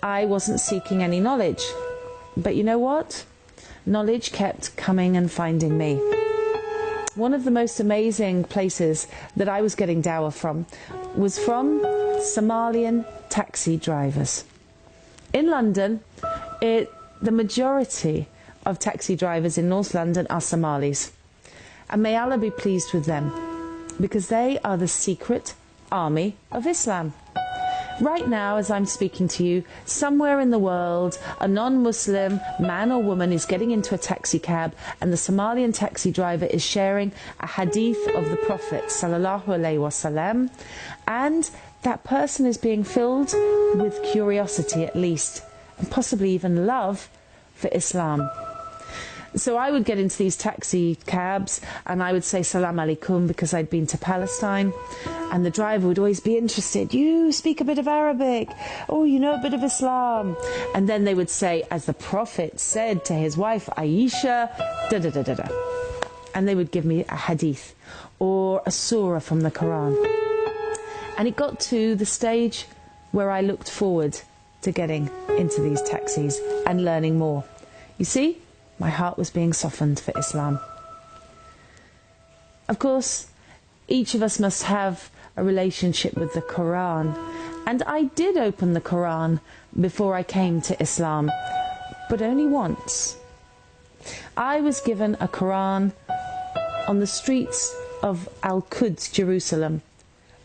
I wasn't seeking any knowledge. But you know what? Knowledge kept coming and finding me. One of the most amazing places that I was getting dawah from was from Somalian taxi drivers. In London, the majority of taxi drivers in North London are Somalis. And may Allah be pleased with them, because they are the secret army of Islam. Right now, as I'm speaking to you, somewhere in the world, a non-Muslim man or woman is getting into a taxi cab, and the Somalian taxi driver is sharing a hadith of the Prophet sallallahu alaihi wasallam, and that person is being filled with curiosity at least, and possibly even love for Islam. So I would get into these taxi cabs and I would say salam alaikum because I'd been to Palestine, and the driver would always be interested. You speak a bit of Arabic. Oh, you know a bit of Islam. And then they would say, as the Prophet said to his wife Aisha, da da da da da. And they would give me a hadith or a surah from the Quran. And it got to the stage where I looked forward to getting into these taxis and learning more. You see? My heart was being softened for Islam. Of course, each of us must have a relationship with the Quran. And I did open the Quran before I came to Islam, but only once. I was given a Quran on the streets of Al-Quds, Jerusalem,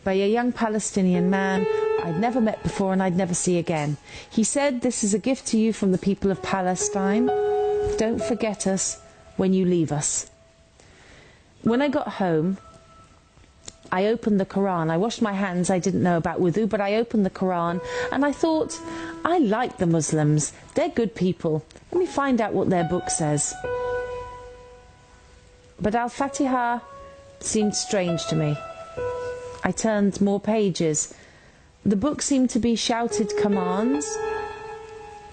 by a young Palestinian man I'd never met before and I'd never see again. He said, "This is a gift to you from the people of Palestine. Don't forget us when you leave us." When I got home, I opened the Quran. I washed my hands. I didn't know about wudu, but I opened the Quran and I thought, I like the Muslims. They're good people. Let me find out what their book says. But Al-Fatiha seemed strange to me. I turned more pages. The book seemed to be shouted commands,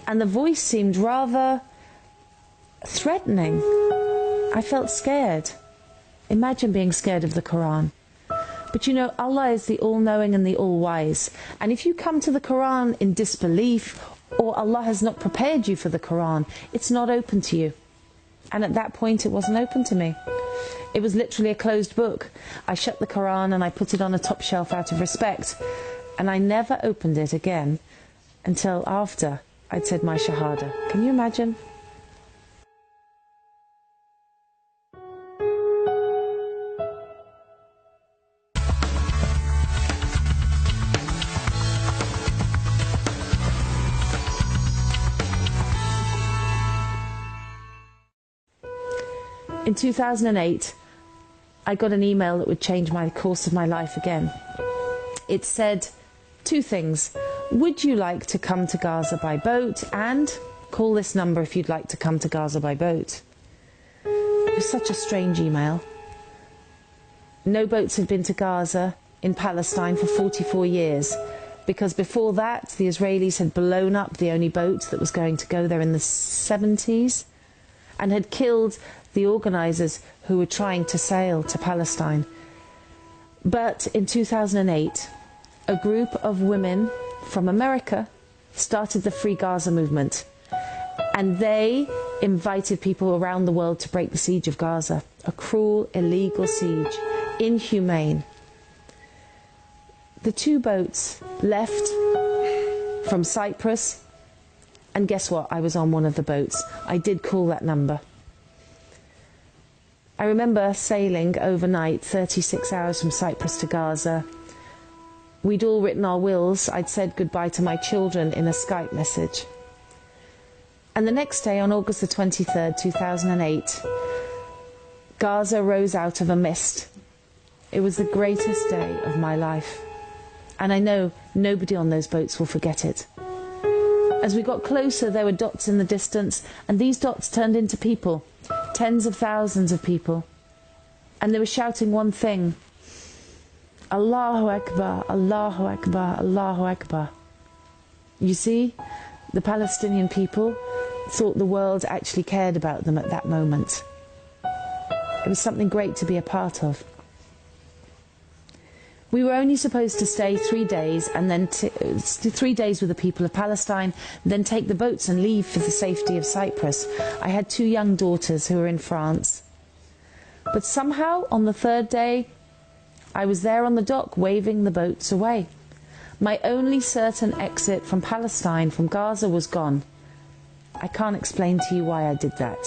and the voice seemed rather threatening. I felt scared. Imagine being scared of the Quran. But you know, Allah is the all-knowing and the all-wise. And if you come to the Quran in disbelief, or Allah has not prepared you for the Quran, it's not open to you. And at that point, it wasn't open to me. It was literally a closed book. I shut the Quran and I put it on a top shelf out of respect. And I never opened it again until after I'd said my Shahada. Can you imagine? In 2008, I got an email that would change my course of my life again. It said two things. Would you like to come to Gaza by boat? And call this number if you'd like to come to Gaza by boat. It was such a strange email. No boats had been to Gaza in Palestine for 44 years, because before that the Israelis had blown up the only boat that was going to go there in the 70s and had killed the organisers who were trying to sail to Palestine. But in 2008, a group of women from America started the Free Gaza movement, and they invited people around the world to break the siege of Gaza. A cruel, illegal siege, inhumane. The two boats left from Cyprus, and guess what? I was on one of the boats. I did call that number. I remember sailing overnight, 36 hours from Cyprus to Gaza. We'd all written our wills. I'd said goodbye to my children in a Skype message. And the next day, on August the 23rd, 2008, Gaza rose out of a mist. It was the greatest day of my life. And I know nobody on those boats will forget it. As we got closer, there were dots in the distance, and these dots turned into people. Tens of thousands of people. And they were shouting one thing. Allahu Akbar, Allahu Akbar, Allahu Akbar. You see, the Palestinian people thought the world actually cared about them at that moment. It was something great to be a part of. We were only supposed to stay 3 days, and then 3 days with the people of Palestine, then take the boats and leave for the safety of Cyprus. I had 2 young daughters who were in France. But somehow, on the 3rd day, I was there on the dock waving the boats away. My only certain exit from Palestine, from Gaza, was gone. I can't explain to you why I did that.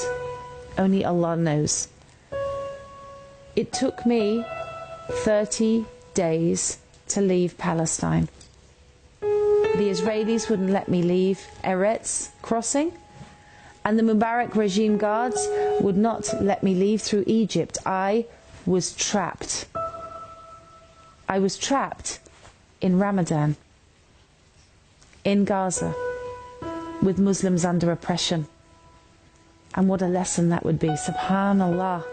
Only Allah knows. It took me 30 days to leave Palestine. The Israelis wouldn't let me leave Eretz crossing, and the Mubarak regime guards would not let me leave through Egypt. I was trapped. I was trapped in Ramadan, in Gaza, with Muslims under oppression. And what a lesson that would be. Subhanallah.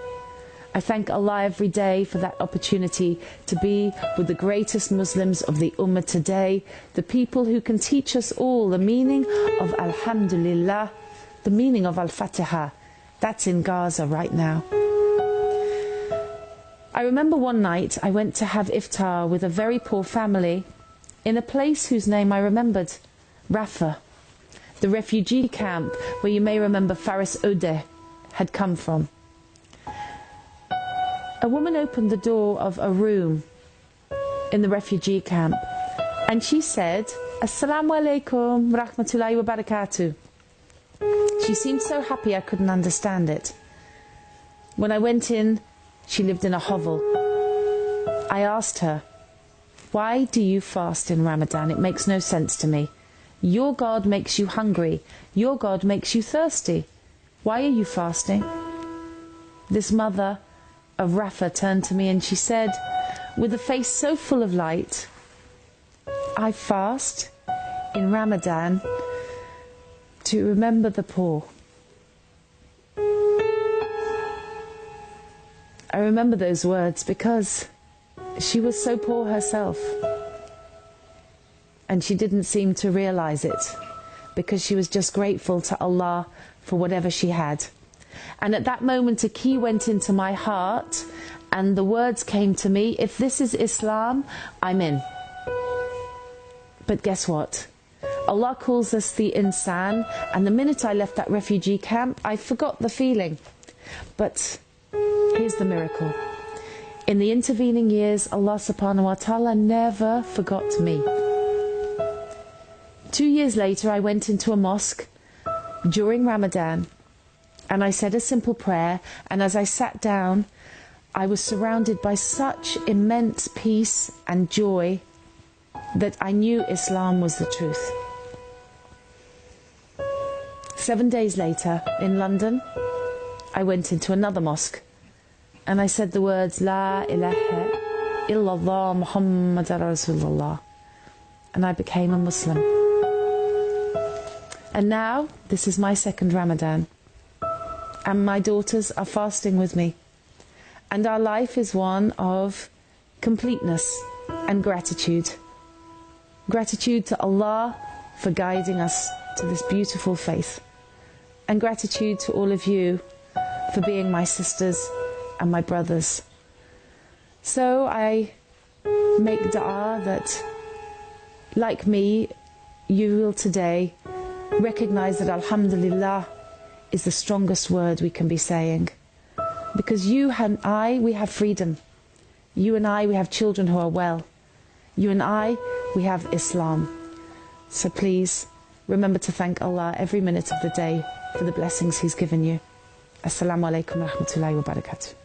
I thank Allah every day for that opportunity to be with the greatest Muslims of the Ummah today, the people who can teach us all the meaning of Alhamdulillah, the meaning of Al-Fatiha. That's in Gaza right now. I remember one night I went to have iftar with a very poor family in a place whose name I remembered, Rafah, the refugee camp where you may remember Faris Odeh had come from. A woman opened the door of a room in the refugee camp and she said, Assalamu alaikum rahmatullahi wa barakatuh. She seemed so happy I couldn't understand it. When I went in, she lived in a hovel. I asked her, why do you fast in Ramadan? It makes no sense to me. Your God makes you hungry. Your God makes you thirsty. Why are you fasting? This mother of Rafah turned to me and she said, with a face so full of light, I fast in Ramadan to remember the poor. I remember those words because she was so poor herself. And she didn't seem to realize it because she was just grateful to Allah for whatever she had. And at that moment a key went into my heart and the words came to me, if this is Islam, I'm in. But guess what? Allah calls us the insan, and the minute I left that refugee camp, I forgot the feeling. But here's the miracle. In the intervening years, Allah subhanahu wa ta'ala never forgot me. 2 years later, I went into a mosque during Ramadan and I said a simple prayer, and as I sat down, I was surrounded by such immense peace and joy that I knew Islam was the truth. 7 days later, in London, I went into another mosque and I said the words, La ilaha illallah Muhammad Rasulullah, and I became a Muslim. And now, this is my 2nd Ramadan, and my daughters are fasting with me, and our life is one of completeness and gratitude. Gratitude to Allah for guiding us to this beautiful faith, and gratitude to all of you for being my sisters and my brothers. So I make dua that, like me, you will today recognize that Alhamdulillah is the strongest word we can be saying. Because you and I, we have freedom. You and I, we have children who are well. You and I, we have Islam. So please, remember to thank Allah every minute of the day for the blessings He's given you. Assalamu alaikum wa rahmatullahi wa barakatuh.